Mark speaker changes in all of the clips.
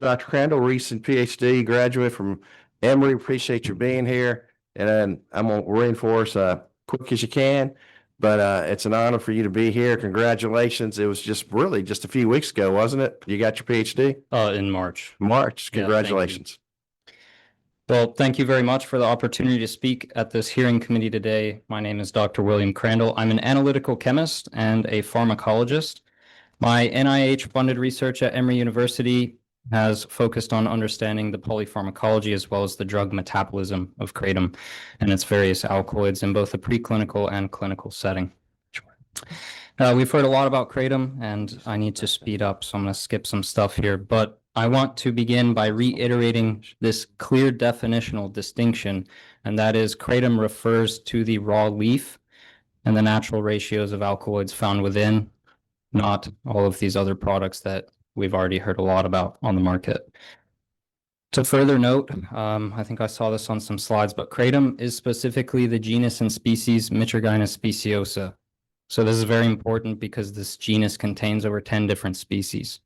Speaker 1: Dr. Crandall, recent PhD graduate from Emory. Appreciate you being here. And I'm going to reinforce quick as you can, but it's an honor for you to be here. Congratulations. It was just a few weeks ago, wasn't it? You got your PhD?
Speaker 2: In March.
Speaker 1: March.
Speaker 2: Yeah,
Speaker 1: Congratulations.
Speaker 2: Well, thank you very much for the opportunity to speak at this hearing committee today. My name is Dr. William Crandall. I'm an analytical chemist and a pharmacologist. My NIH-funded research at Emory University has focused on understanding the polypharmacology as well as the drug metabolism of kratom and its various alkaloids in both the preclinical and clinical setting. We've heard a lot about kratom, and I need to speed up, so I'm going to skip some stuff here. But I want to begin by reiterating this clear definitional distinction, and that is kratom refers to the raw leaf and the natural ratios of alkaloids found within, not all of these other products that we've already heard a lot about on the market. To further note, I think I saw this on some slides, but kratom is specifically the genus and species Mitragynous speciosa. So this is very important because this genus contains over 10 different species.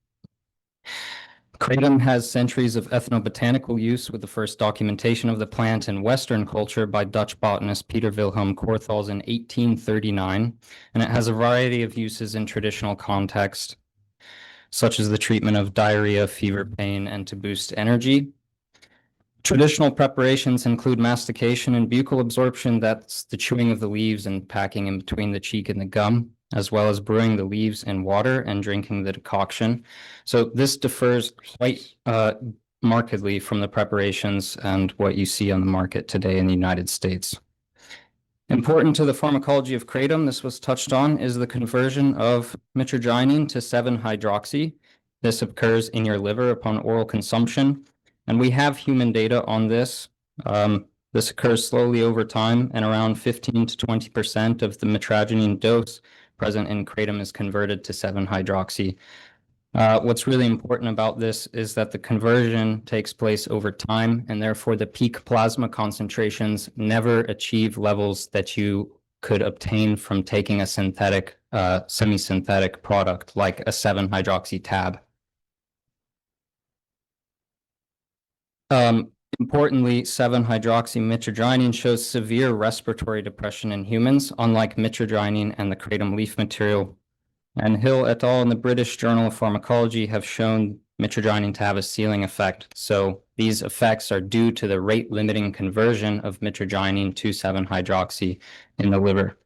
Speaker 2: Kratom has centuries of ethnobotanical use, with the first documentation of the plant in Western culture by Dutch botanist Peter Wilhelm Corthals in 1839, and it has a variety of uses in traditional context, such as the treatment of diarrhea, fever, pain, and to boost energy. Traditional preparations include mastication and buccal absorption, that's the chewing of the leaves and packing in between the cheek and the gum, as well as brewing the leaves in water and drinking the decoction. So this differs quite markedly from the preparations and what you see on the market today in the United States. Important to the pharmacology of kratom, this was touched on, is the conversion of mitragynine to 7-hydroxy. This occurs in your liver upon oral consumption. And we have human data on this. This occurs slowly over time, and around 15 to 20% of the mitragynine dose present in kratom is converted to 7-hydroxy. What's really important about this is that the conversion takes place over time, and therefore the peak plasma concentrations never achieve levels that you could obtain from taking a synthetic, semi-synthetic product like a 7-hydroxy tab. Importantly, 7-hydroxymitragynine shows severe respiratory depression in humans, unlike mitragynine and the kratom leaf material. And Hill et al. In the British Journal of Pharmacology have shown mitragynine to have a ceiling effect. So these effects are due to the rate-limiting conversion of mitragynine to 7-hydroxy in the liver.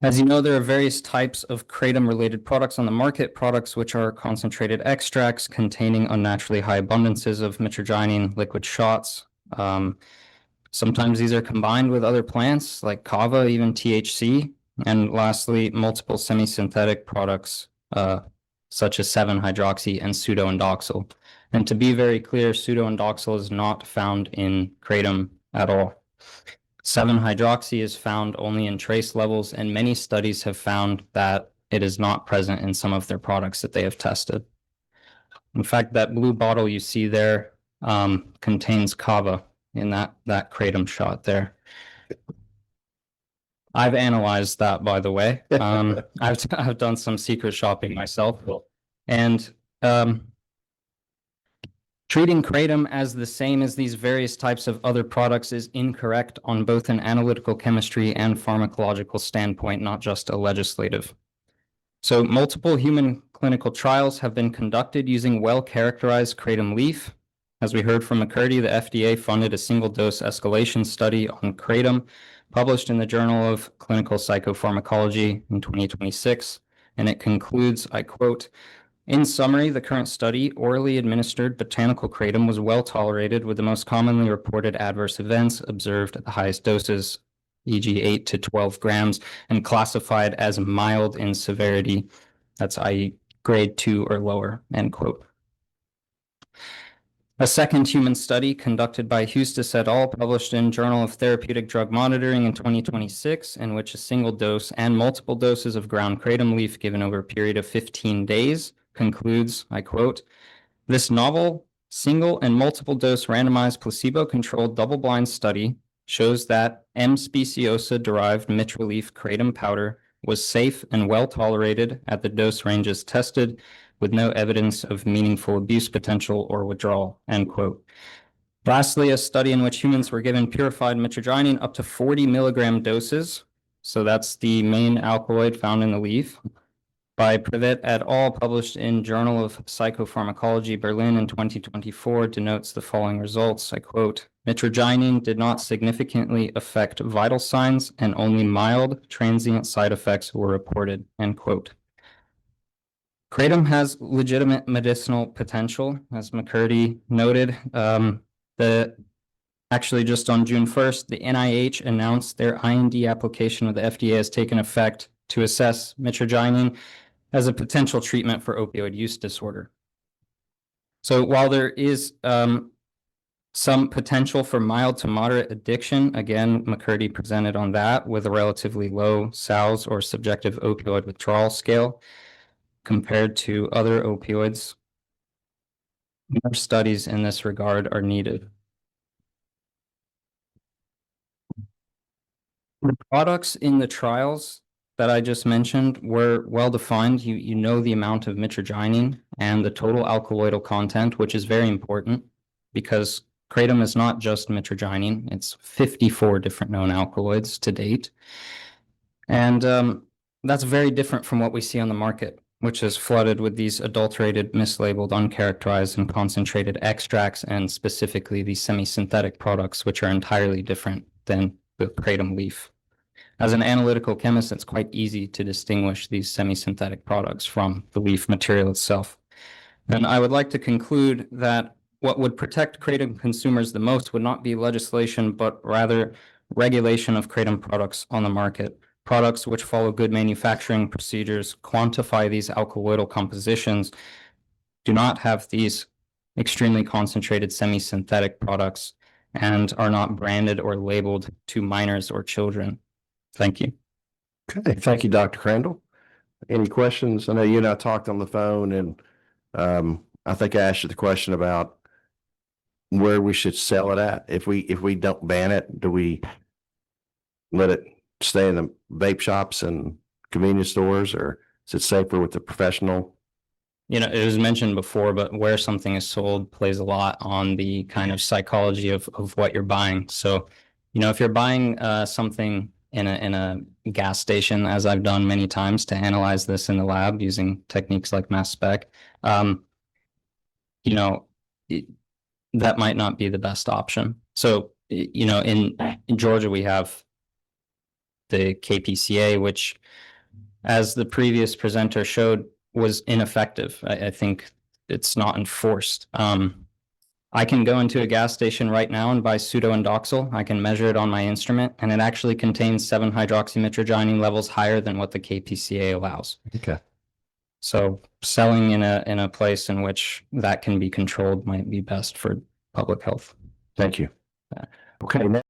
Speaker 2: As you know, there are various types of kratom-related products on the market, products which are concentrated extracts containing unnaturally high abundances of mitragynine liquid shots. Sometimes these are combined with other plants like kava, even THC. And lastly, multiple semi-synthetic products such as 7-hydroxy and pseudoindoxyl. And to be very clear, pseudoindoxyl is not found in kratom at all. 7-hydroxy is found only in trace levels, and many studies have found that it is not present in some of their products that they have tested. In fact, that blue bottle you see there contains kava in that kratom shot there. I've analyzed that, by the way. I've done some secret shopping myself, and treating kratom as the same as these various types of other products is incorrect on both an analytical chemistry and pharmacological standpoint, not just a legislative. So multiple human clinical trials have been conducted using well-characterized kratom leaf. As we heard from McCurdy, the FDA funded a single-dose escalation study on kratom, published in the Journal of Clinical Psychopharmacology in 2026, and it concludes, I quote, "In summary, the current study, orally administered botanical kratom, was well tolerated, with the most commonly reported adverse events observed at the highest doses, e.g. 8 to 12 grams, and classified as mild in severity." That's i.e. grade 2 or lower, end quote. A second human study conducted by Hustis et al. Published in Journal of Therapeutic Drug Monitoring in 2026, in which a single dose and multiple doses of ground kratom leaf given over a period of 15 days concludes, I quote, "This novel single and multiple dose randomized placebo-controlled double-blind study shows that M. speciosa derived mitraleaf kratom powder was safe and well tolerated at the dose ranges tested, with no evidence of meaningful abuse potential or withdrawal, end quote. Lastly, a study in which humans were given purified mitragynine up to 40 milligram doses. So that's the main alkaloid found in the leaf, by Privet et al., published in Journal of Psychopharmacology, Berlin in 2024, denotes the following results. I quote, mitragynine did not significantly affect vital signs and only mild transient side effects were reported, end quote. Kratom has legitimate medicinal potential, as McCurdy noted. Actually, just on June 1st, the NIH announced their IND application with the FDA has taken effect to assess mitragynine as a potential treatment for opioid use disorder. So while there is some potential for mild to moderate addiction, again, McCurdy presented on that with a relatively low SALS or subjective opioid withdrawal scale compared to other opioids. More studies in this regard are needed. The products in the trials that I just mentioned were well defined. You know the amount of mitragynine and the total alkaloidal content, which is very important because Kratom is not just mitragynine. It's 54 different known alkaloids to date. And that's very different from what we see on the market, which is flooded with these adulterated, mislabeled, uncharacterized, and concentrated extracts, and specifically these semi-synthetic products, which are entirely different than the Kratom leaf. As an analytical chemist, it's quite easy to distinguish these semi-synthetic products from the leaf material itself. And I would like to conclude that what would protect Kratom consumers the most would not be legislation, but rather regulation of Kratom products on the market. Products which follow good manufacturing procedures, quantify these alkaloidal compositions, do not have these extremely concentrated semi-synthetic products, and are not branded or labeled to minors or children. Thank you.
Speaker 1: Okay, thank you, Dr. Crandall. Any questions? I know you and I talked on the phone, and I think I asked you the question about where we should sell it at. If we don't ban it, do we let it stay in the vape shops and convenience stores, or is it safer with the professional?
Speaker 2: You know, it was mentioned before, but where something is sold plays a lot on the kind of psychology of what you're buying. So, you know, if you're buying something in a gas station, as I've done many times to analyze this in the lab using techniques like mass spec, you know, that might not be the best option. So, you know, in Georgia, we have the KPCA, which, as the previous presenter showed, was ineffective. I think it's not enforced. I can go into a gas station right now and buy pseudoindoxil. I can measure it on my instrument, and it actually contains 7-hydroxymitragynine levels higher than what the KPCA allows.
Speaker 1: Okay.
Speaker 2: So selling in a place in which that can be controlled might be best for public health.
Speaker 1: Thank you. Okay. Now